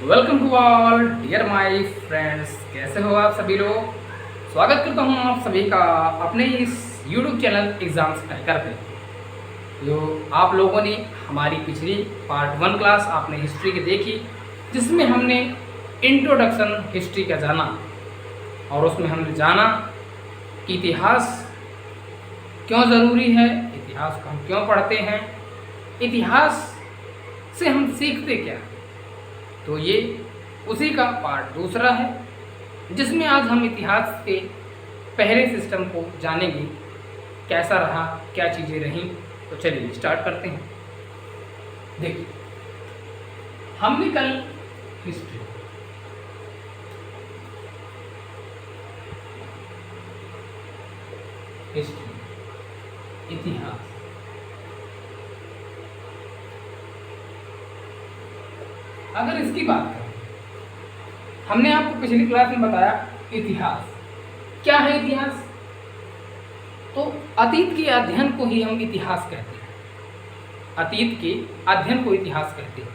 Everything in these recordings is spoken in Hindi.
Welcome to all dear my friends. कैसे हो आप सभी लोग। स्वागत करता हूं आप सभी का अपने इस यूट्यूब चैनल एग्जाम्स ट्रैकर पे। जो आप लोगों ने हमारी पिछली पार्ट 1 क्लास आपने हिस्ट्री की देखी, जिसमें हमने इंट्रोडक्शन हिस्ट्री का जाना और उसमें हमने जाना कि इतिहास क्यों ज़रूरी है, इतिहास को हम क्यों पढ़ते हैं, इतिहास से हम सीखते क्या। तो ये उसी का पार्ट दूसरा है, जिसमें आज हम इतिहास के पहले सिस्टम को जानेंगे, कैसा रहा, क्या चीज़ें रहीं। तो चलिए स्टार्ट करते हैं। देखिए, हमने कल हिस्ट्री इतिहास अगर इसकी बात करें, हमने आपको पिछली क्लास में बताया इतिहास क्या है। इतिहास तो अतीत के अध्ययन को ही हम इतिहास कहते हैं। अतीत के अध्ययन को इतिहास कहते हैं।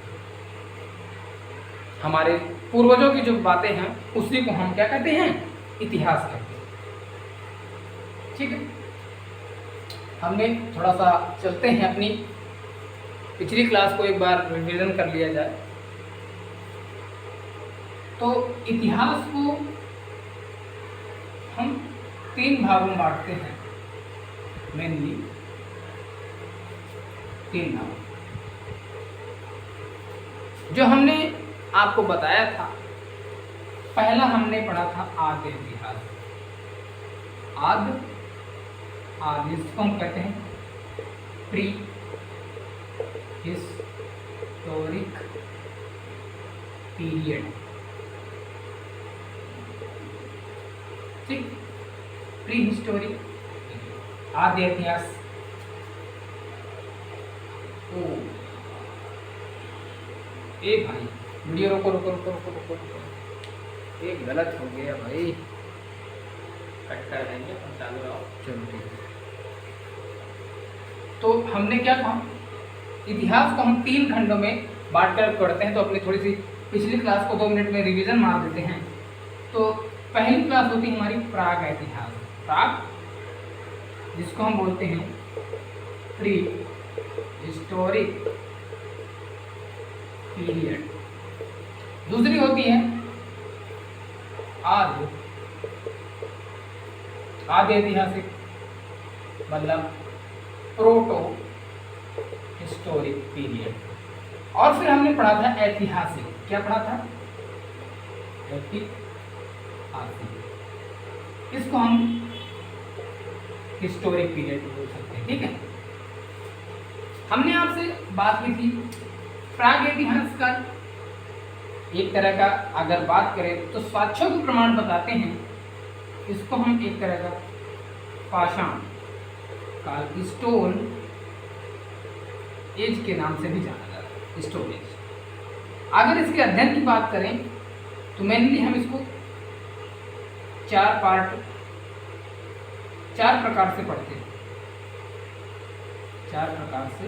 हमारे पूर्वजों की जो बातें हैं उसी को हम क्या कहते हैं, इतिहास कहते हैं। ठीक है, हमने थोड़ा सा चलते हैं, अपनी पिछली क्लास को एक बार रिवीजन कर लिया जाए। तो इतिहास को हम 3 भागों में बांटते हैं, मेनली 3 भाग। जो हमने आपको बताया था, पहला हमने पढ़ा था आद्य इतिहास। आद्य जिसको हम कहते हैं प्री हिस्टोरिक पीरियड। ठीक, प्री हिस्टोरिक आद्य इतिहास। ए भाई वीडियो रोको रोको रोको रोको रोको रोको, ये गलत हो गया भाई, कट कर देंगे और चालू रहो। चलो ठीक है। तो हमने क्या कहा, इतिहास को हम 3 खंडों में बांट कर पढ़ते हैं। तो अपनी थोड़ी सी पिछली क्लास को 2 मिनट में रिवीजन मार देते हैं। तो पहली क्लास होती है हमारी प्राग इतिहास। प्राग, जिसको हम बोलते हैं प्री हिस्टोरिक पीरियड। दूसरी होती है आद्य ऐतिहासिक, मतलब प्रोटो हिस्टोरिक पीरियड। और फिर हमने पढ़ा था ऐतिहासिक। क्या पढ़ा था, ऐतिहासिक। इसको हम हिस्टोरिक पीरियड बोल सकते हैं। ठीक है, हमने आपसे बात की थी प्राग इतिहास का। एक तरह का अगर बात करें तो साक्ष्यों के प्रमाण बताते हैं। इसको हम एक तरह का पाषाण काल, स्टोन एज के नाम से भी जाना जाता है, स्टोन एज। अगर इसके अध्ययन की बात करें तो मेनली हम इसको 4 प्रकार से पढ़ते हैं। 4 प्रकार से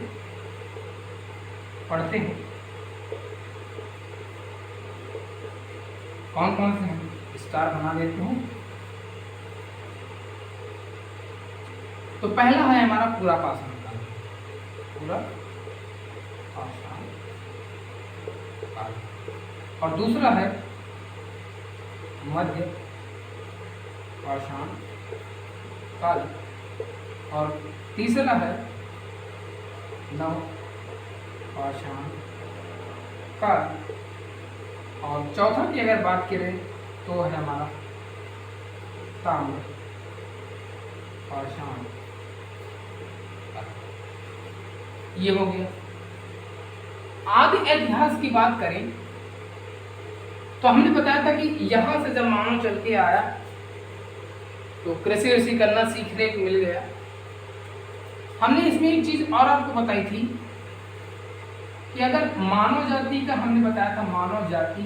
पढ़ते हैं। कौन कौन से हैं, स्टार बना देते हूँ। तो पहला है हमारा पूरा पाषाण काल, पूरा पाषाण काल। और दूसरा है मध्य पाषाण काल। और तीसरा है नव पाषाण काल। और चौथा की अगर बात करें तो है हमारा ताम्र पाषाण काल। ये हो गया। आदि इतिहास की बात करें तो हमने बताया था कि यहां से जब मानव चल के आया तो कृषि वृषि करना सीखने को मिल गया। हमने इसमें एक चीज और आपको बताई थी कि अगर मानव जाति का, हमने बताया था मानव जाति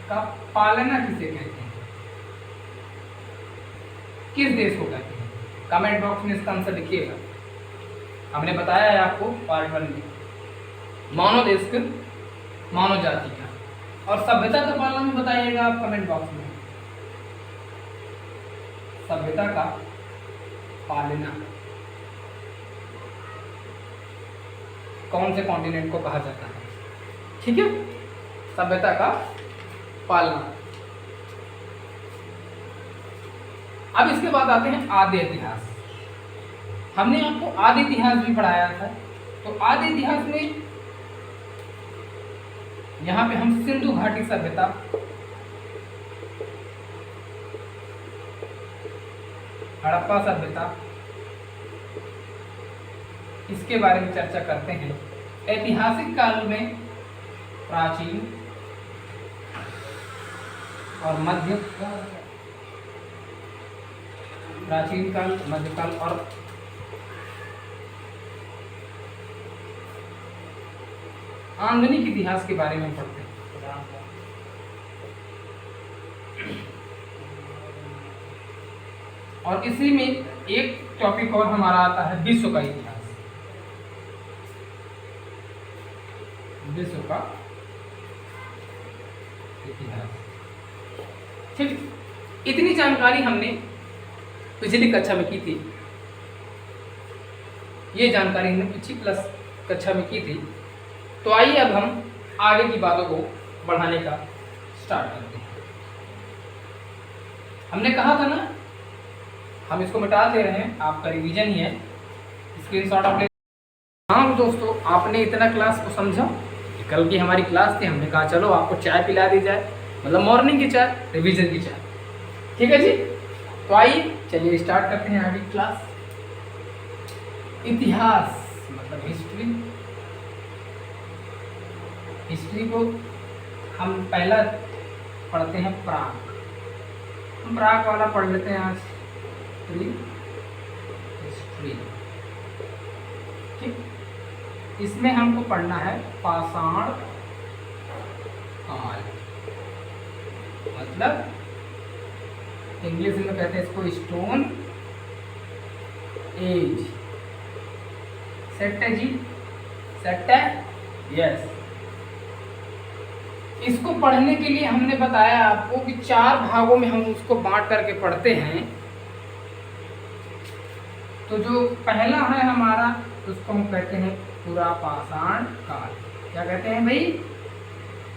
का पालना किसे कहते हैं, किस देश को कहते हैं। कमेंट बॉक्स में इसका आंसर लिखिएगा। हमने बताया है आपको पार्ट 1 में मानव देश मानव जाति का। और सभ्यता का पालना में बताइएगा आप कमेंट बॉक्स में। सभ्यता का पालना कौन से कॉन्टिनेंट को कहा जाता है? ठीक है, सभ्यता का पालना। अब इसके बाद आते हैं आदि इतिहास। हमने आपको आदि इतिहास भी पढ़ाया था। तो आदि इतिहास में यहां पे हम सिंधु घाटी सभ्यता, हड़प्पा सभ्यता, इसके बारे में चर्चा करते हैं। ऐतिहासिक काल में प्राचीन और प्राचीन काल, मध्यकाल और आधुनिक इतिहास के बारे में पढ़ते हैं। और इसी में एक टॉपिक और हमारा आता है विश्व का इतिहास। विश्व का इतिहास। ठीक, इतनी जानकारी हमने पिछली कक्षा में की थी। ये जानकारी हमने पिछली प्लस कक्षा में की थी। तो आइए अब हम आगे की बातों को बढ़ाने का स्टार्ट करते हैं। हमने कहा था ना, हम इसको मिटा दे रहे हैं, आपका रिवीजन ही है, स्क्रीनशॉट आप ले। हाँ दोस्तों, आपने इतना क्लास को समझा। कल की हमारी क्लास थी, हमने कहा चलो आपको चाय पिला दी जाए, मतलब मॉर्निंग की चाय, रिवीजन की चाय। ठीक है जी, तो आइए चलिए स्टार्ट करते हैं आगे क्लास। इतिहास मतलब हिस्ट्री। हिस्ट्री को हम पहला पढ़ते हैं प्राग। हम प्राग वाला पढ़ लेते हैं आज, हिस्ट्री। ठीक, इसमें हमको पढ़ना है पाषाण काल, मतलब इंग्लिश में कहते हैं इसको स्टोन एज। सेट है जी, सेट है, यस। इसको पढ़ने के लिए हमने बताया आपको कि 4 भागों में हम उसको बांट करके पढ़ते हैं। तो जो पहला है हमारा, उसको हम कहते हैं पूरा पाषाण काल। क्या कहते हैं भाई?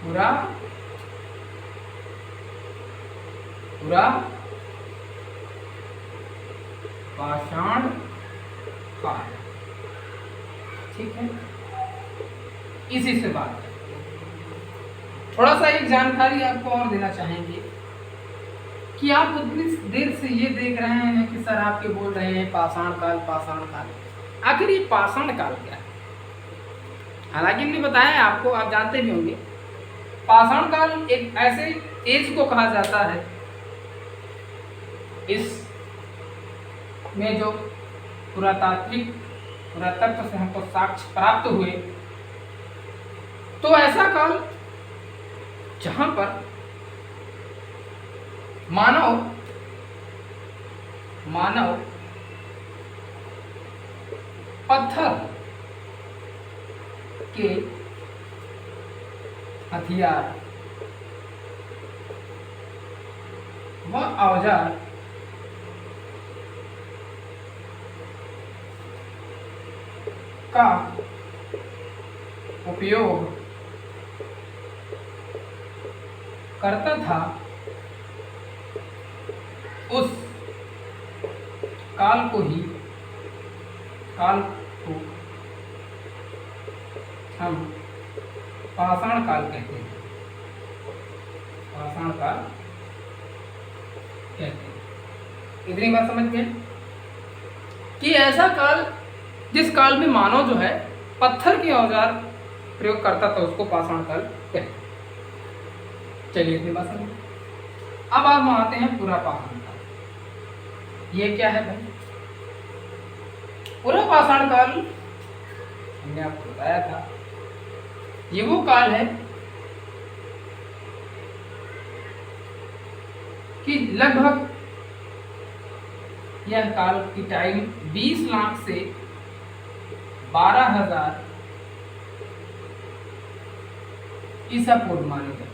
पूरा पाषाण काल। ठीक है, इसी से बात है। थोड़ा सा एक जानकारी आपको और देना चाहेंगे कि आप उतनी देर से ये देख रहे हैं कि सर आपके बोल रहे हैं पाषाण काल, पाषाण काल। आखिर ये पाषाण काल क्या है? हालांकि हमने बताया है आपको, आप जानते भी होंगे। पाषाण काल एक ऐसे एज को कहा जाता है, इस में जो पुरातत्व से हमको साक्ष्य प्राप्त हुए, तो ऐसा काल जहां पर मानव पत्थर के हथियार व औजार का उपयोग करता था, उस काल को हम पाषाण काल कहते हैं। पाषाण काल कहते हैं। इतनी बात समझ गए कि ऐसा काल जिस काल में मानव जो है पत्थर के औजार प्रयोग करता था, उसको पाषाण काल कहते हैं। चलिए इतनी बात समझ। अब आप आते हैं पूरा पाषाण काल। ये क्या है भाई? पूरा पाषाण काल हमने आपको बताया था, ये वो काल है कि लगभग यह काल की टाइम 20 लाख से 12,000 ईसा पूर्व माने जाते हैं,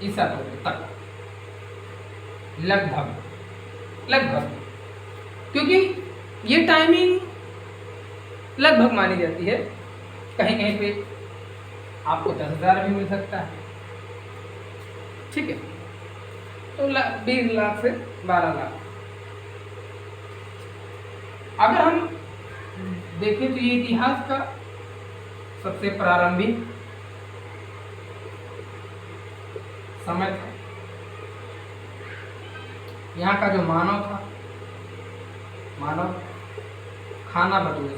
ईसा पूर्व तक लगभग लगभग, क्योंकि ये टाइमिंग लगभग मानी जाती है। कहीं कहीं पे आपको 10,000 भी मिल सकता है, ठीक है। तो 20 लाख से 12 लाख। अगर हम देखें तो ये इतिहास का सबसे प्रारंभिक समय था। यहाँ का जो मानव था, मानव खाना बदोश था।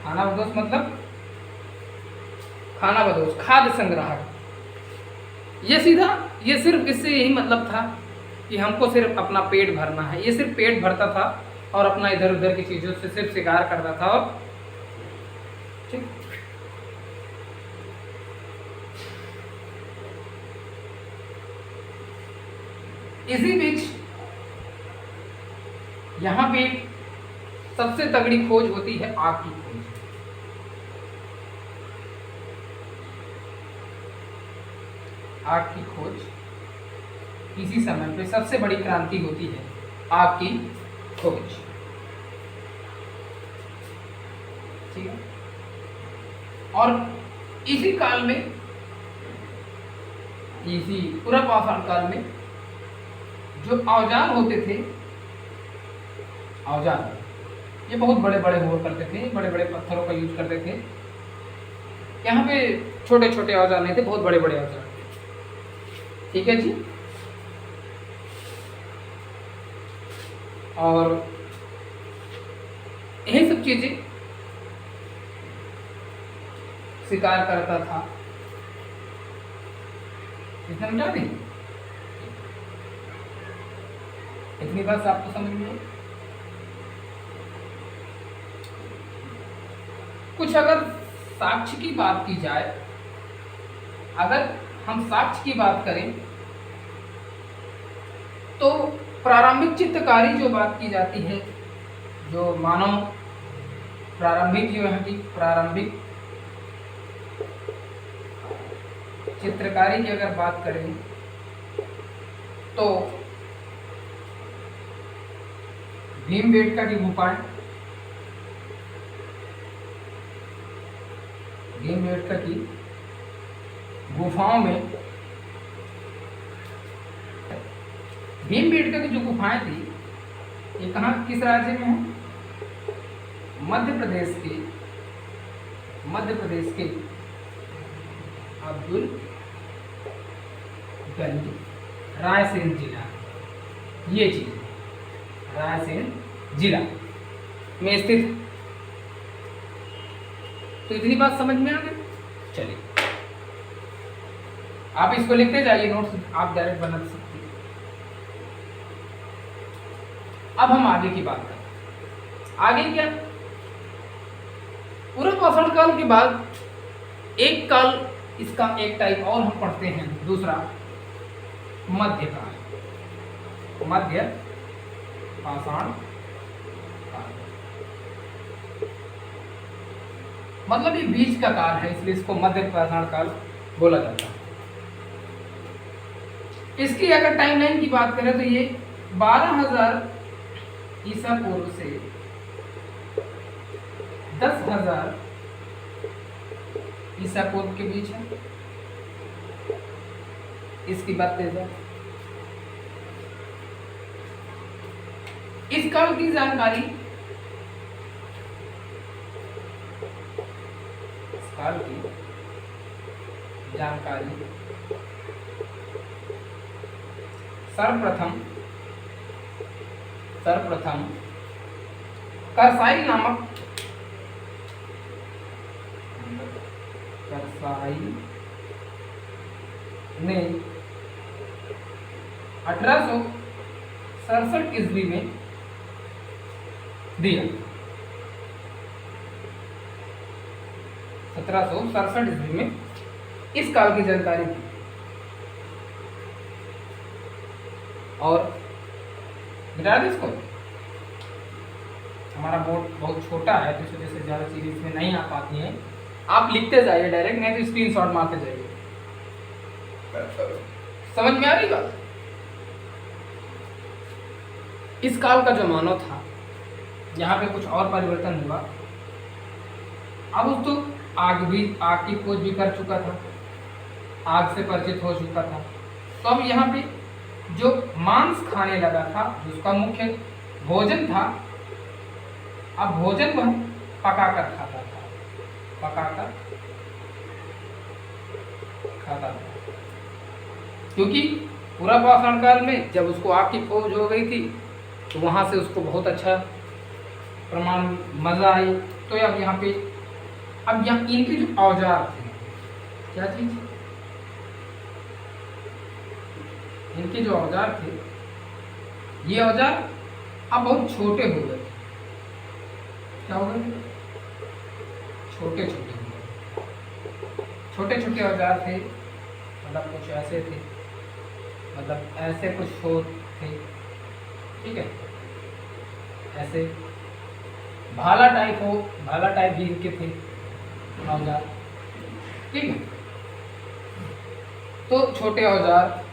खाना बदोश मतलब खाना बदोश, खाद्य संग्राहक। ये सिर्फ इससे यही मतलब था कि हमको सिर्फ अपना पेट भरना है। ये सिर्फ पेट भरता था और अपना इधर उधर की चीजों से सिर्फ शिकार करता था। और ठीक, इसी बीच यहां पे सबसे तगड़ी खोज होती है आग की खोज। आग की खोज इसी समय पे सबसे बड़ी क्रांति होती है, आग की खोज, ठीक है। और इसी काल में, इसी पूरा पाषाण काल में जो औजार होते थे, औजार ये बहुत बड़े बड़े हुआ करते थे, बड़े बड़े पत्थरों का यूज करते थे। यहाँ पे छोटे छोटे औजार नहीं थे, बहुत बड़े बड़े औजार थे, ठीक है जी। और यही सब चीजें शिकार करता था। इतना मिटा दी, इतनी बात आपको समझ में। कुछ अगर साक्ष्य की बात की जाए, अगर हम साक्ष्य की बात करें तो प्रारंभिक चित्रकारी जो बात की जाती है, जो मानव प्रारंभिक जो है कि प्रारंभिक चित्रकारी की अगर बात करें तो भीमबेटका की गुफाएं, भीमबेटका की गुफाओं में, भीमबेटका की जो गुफाएं थी ये कहाँ, किस राज्य में है? मध्य प्रदेश के अब्दुलगंज, रायसेन जिला, ये चीज रायसेन जिला में स्थित। तो इतनी बात समझ में आ गई। चलिए आप इसको लिखते जाइए, नोट्स आप डायरेक्ट बना सकते हैं। अब हम आगे की बात करें। आगे क्या, पूरा पाषाण काल के बाद एक काल, इसका एक टाइप और हम पढ़ते हैं, दूसरा मध्यकाल, मध्य पाषाण काल। मतलब ये बीच का काल है, इसलिए इसको मध्य पाषाण काल बोला जाता है। इसकी अगर टाइमलाइन की बात करें तो ये 12,000 ईसा पूर्व से 10,000 ईसा पूर्व के बीच है। इसकी बात करें जाए, इस काल की जानकारी, इस काल की जानकारी सर्वप्रथम करसाई नामक, करसाई ने 1867 ईस्वी में दिया। 1767 ईस्वी में इस काल की जानकारी थी। और मिटा दे इसको, हमारा बोर्ड बहुत छोटा है तो इस वजह से ज़्यादा चीज़ें इसमें नहीं आ पाती हैं। आप लिखते जाइए डायरेक्ट, नहीं तो स्क्रीनशॉट मारते जाइए। समझ में आ रही बात? इस काल का जो मानव था, यहाँ पे कुछ और परिवर्तन हुआ। अब उस तो आग की खोज भी कर चुका था, आग से परिचित हो चुका था। तो अब यहाँ पे जो मांस खाने लगा था, जिसका मुख्य भोजन था, अब भोजन वह पकाकर खाता था, पकाकर खाता था। क्योंकि पूरा पाषाण काल में जब उसको आग की खोज हो गई थी तो वहाँ से उसको बहुत अच्छा प्रमाण मज़ा आई। तो अब यहाँ इनके जो औजार थे, क्या चीज़, इनके जो औजार थे, ये औजार अब बहुत छोटे हो गए। क्या हो गए? छोटे छोटे हो गए। छोटे छोटे औजार थे, मतलब कुछ ऐसे थे, मतलब ऐसे कुछ हो थे, ठीक है, ऐसे भाला टाइप भी इनके थे औजार, ठीक है। तो छोटे औजार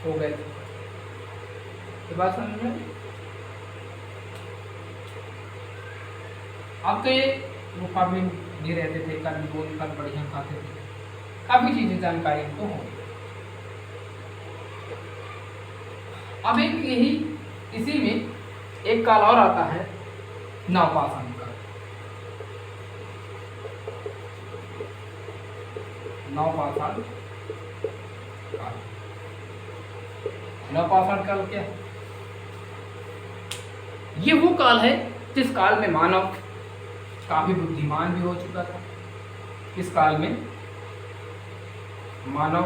हो गए थे। तो बात समझ में? अब तो ये गुफा में भी रहते थे, कल बोल कर बढ़िया खाते थे, काफी चीजें जानकारी इनको हो। अब इसी में एक काल और आता है, नवपाषाण काल। नवपाषाण काल, नवपाषाण काल क्या है? ये वो काल है जिस काल में मानव काफी बुद्धिमान भी हो चुका था। इस काल में मानव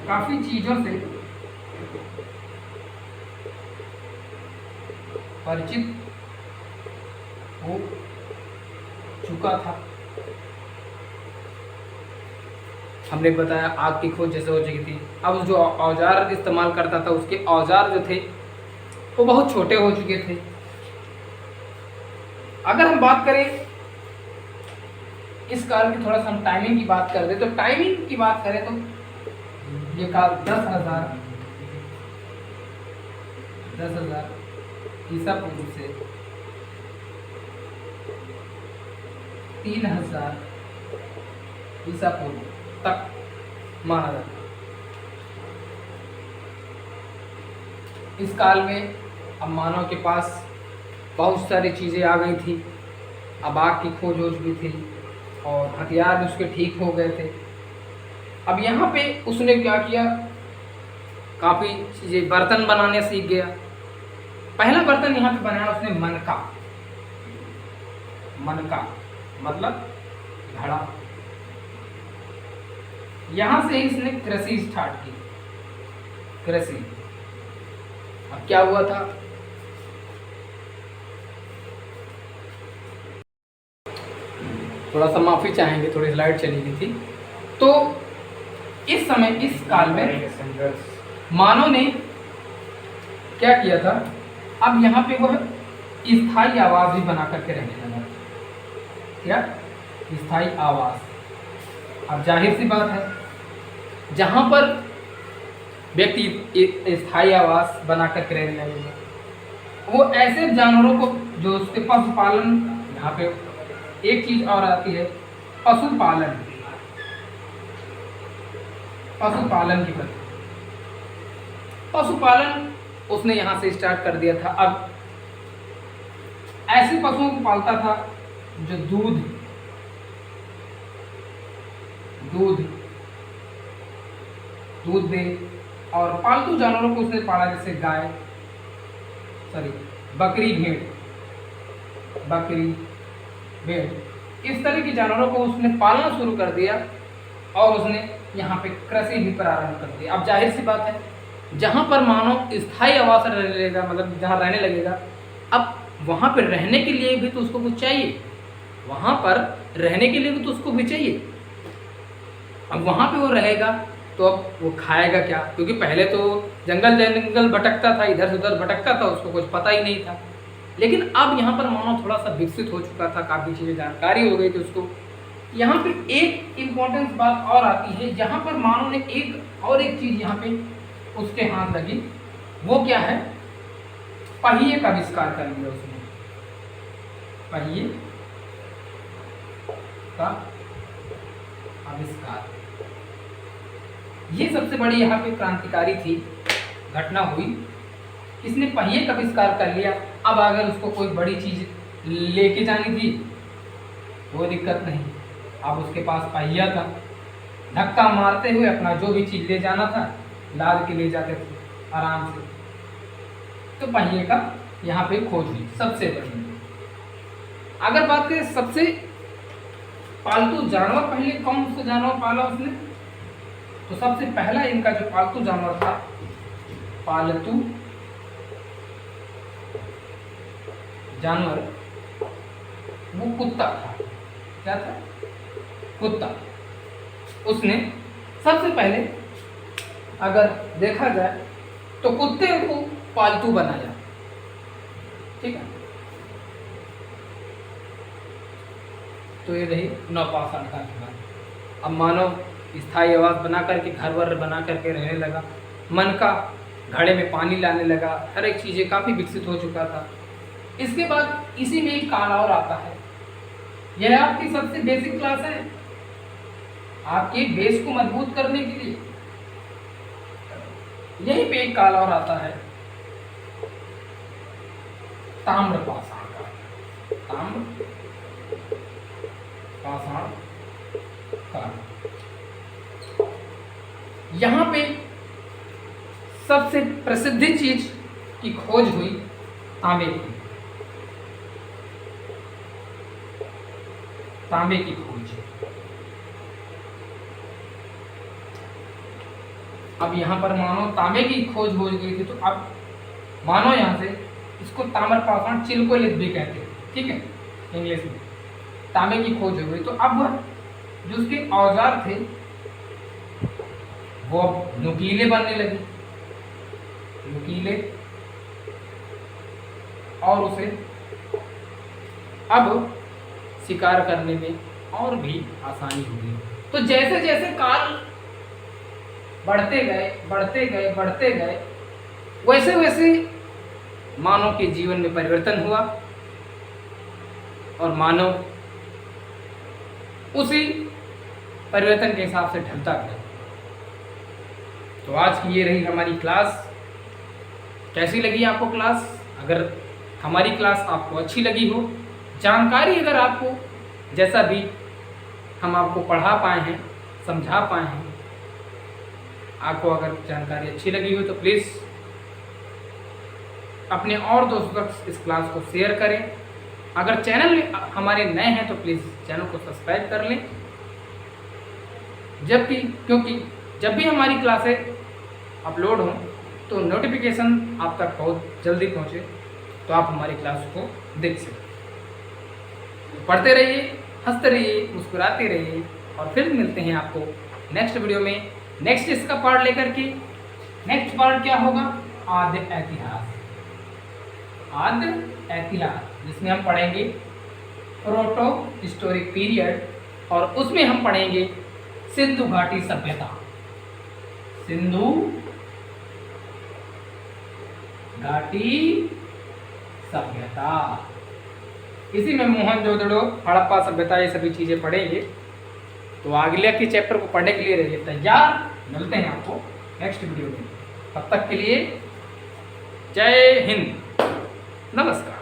काफी चीजों से परिचित हो चुका था। हमने बताया आग की खोज जैसे हो चुकी थी। अब जो औजार इस्तेमाल करता था, उसके औजार जो थे वो बहुत छोटे हो चुके थे। अगर हम बात करें इस काल की, थोड़ा सा हम टाइमिंग की बात कर दे, तो टाइमिंग की बात करें तो ये काल 10,000 ईसा पूर्व से 3,000 ईसा पूर्व तक माना जाता है। इस काल में अब मानव के पास बहुत सारी चीज़ें आ गई थी। अब आग की खोज हो चुकी थी और हथियार भी उसके ठीक हो गए थे। अब यहाँ पे उसने क्या किया, काफ़ी चीज़ें, बर्तन बनाने सीख गया। पहला बर्तन यहाँ पे बनाया उसने मनका। मनका मतलब घड़ा। यहाँ से इसने कृषि स्टार्ट की, कृषि। अब क्या हुआ था, थोड़ा सा माफी चाहेंगे, थोड़ी स्लाइड चली गई थी। तो इस समय, इस काल में मानव ने क्या किया था, अब यहाँ पे वह स्थायी आवास भी बना करके रहने लगा। क्या? स्थायी आवास। अब जाहिर सी बात है, जहाँ पर व्यक्ति स्थायी आवास बना करके रहने लगेगा, वो ऐसे जानवरों को जो उसके पशुपालन, यहाँ पे एक चीज और आती है, पशुपालन। पशुपालन की बात, पशुपालन उसने यहाँ से स्टार्ट कर दिया था। अब ऐसे पशुओं को पालता था जो दूध दे, और पालतू जानवरों को उसने पाला, जैसे गाय, बकरी, भेड़, इस तरह के जानवरों को उसने पालना शुरू कर दिया और उसने यहाँ पे कृषि भी प्रारंभ कर दिया। अब जाहिर सी बात है, जहाँ पर मानव स्थायी आवास रहने लगेगा, मतलब जहाँ रहने लगेगा, अब वहाँ पर रहने के लिए भी तो उसको कुछ चाहिए, वहाँ पर रहने के लिए भी तो उसको भी चाहिए। अब वहाँ पे वो रहेगा तो अब वो खाएगा क्या, क्योंकि पहले तो जंगल जंगल भटकता था, इधर से उधर भटकता था, उसको कुछ पता ही नहीं था। लेकिन अब यहाँ पर मानव थोड़ा सा विकसित हो चुका था, काफ़ी चीज़ें जानकारी हो गई थी उसको। यहाँ पे एक इम्पोर्टेंस बात और आती है, जहाँ पर मानव ने एक चीज़ यहाँ पे उसके हाथ लगी, वो क्या है, पहिए का आविष्कार कर लिया उसने। पहिए का आविष्कार, ये सबसे बड़ी यहाँ पे क्रांतिकारी थी घटना हुई। इसने पहिए का आविष्कार कर लिया। अब अगर उसको कोई बड़ी चीज लेके जानी थी वो दिक्कत नहीं, अब उसके पास पहिया था, धक्का मारते हुए अपना जो भी चीज ले जाना था लाद के ले जाते थे आराम से। तो पहिए का यहाँ पे खोज हुई सबसे बड़ी। अगर बात करें सबसे पालतू जानवर, पहले कौन सा जानवर पाला उसने, तो सबसे पहला इनका जो पालतू जानवर था, पालतू जानवर, वो कुत्ता था। क्या था? कुत्ता। उसने सबसे पहले अगर देखा जाए तो कुत्ते को पालतू बनाया। ठीक है, तो ये रही नवपाषाण काल की बात। अब मानव स्थायी आवास बना करके, घर वर बना करके रहने लगा, मन का घड़े में पानी लाने लगा, हर एक चीज़ें काफ़ी विकसित हो चुका था। इसके बाद इसी में एक काल और आता है, यह आपकी सबसे बेसिक क्लास है, आपके बेस को मजबूत करने के लिए। यही पे एक काल और आता है, ताम्रपाषाण काल। ताम्रपाषाण काल। यहां पे सबसे प्रसिद्ध चीज की खोज हुई तांबे की। तांबे की खोज। अब यहां पर मानो तांबे की खोज हो गई थी, तो अब मानो यहां से इसको ताम्रपाषाण चिल्कोलिथ भी कहते हैं। ठीक है, इंग्लिश में तांबे की खोज हो गई। तो अब जो उसके औजार थे वो अब नुकीले बनने लगे, नुकीले, और उसे अब शिकार करने में और भी आसानी हुई। तो जैसे जैसे काल बढ़ते गए वैसे वैसे मानव के जीवन में परिवर्तन हुआ और मानव उसी परिवर्तन के हिसाब से ढलता गया। तो आज की ये रही हमारी क्लास। कैसी लगी आपको क्लास? अगर हमारी क्लास आपको अच्छी लगी हो, जानकारी अगर आपको जैसा भी हम आपको पढ़ा पाए हैं, समझा पाए हैं, आपको अगर जानकारी अच्छी लगी हो तो प्लीज़ अपने और दोस्तों तक इस क्लास को शेयर करें। अगर चैनल में हमारे नए हैं तो प्लीज़ चैनल को सब्सक्राइब कर लें, क्योंकि जब भी हमारी क्लासें अपलोड हों तो नोटिफिकेशन आप तक बहुत जल्दी पहुंचे, तो आप हमारी क्लास को देख सकें। पढ़ते रहिए, हंसते रहिए, मुस्कुराते रहिए, और फिर मिलते हैं आपको नेक्स्ट वीडियो में, नेक्स्ट इसका पार्ट लेकर के। नेक्स्ट पार्ट क्या होगा? आद्य इतिहास। आद्य इतिहास, जिसमें हम पढ़ेंगे प्रोटो हिस्टोरिक पीरियड, और उसमें हम पढ़ेंगे सिंधु घाटी सभ्यता। सिंधु घाटी सभ्यता, इसी में मोहनजोदड़ो, हड़प्पा सभ्यता, ये सभी चीजें पढ़ेंगे। तो अगले के चैप्टर को पढ़ने के लिए रहिए तैयार। मिलते हैं आपको नेक्स्ट वीडियो में, तब तक के लिए जय हिंद, नमस्कार।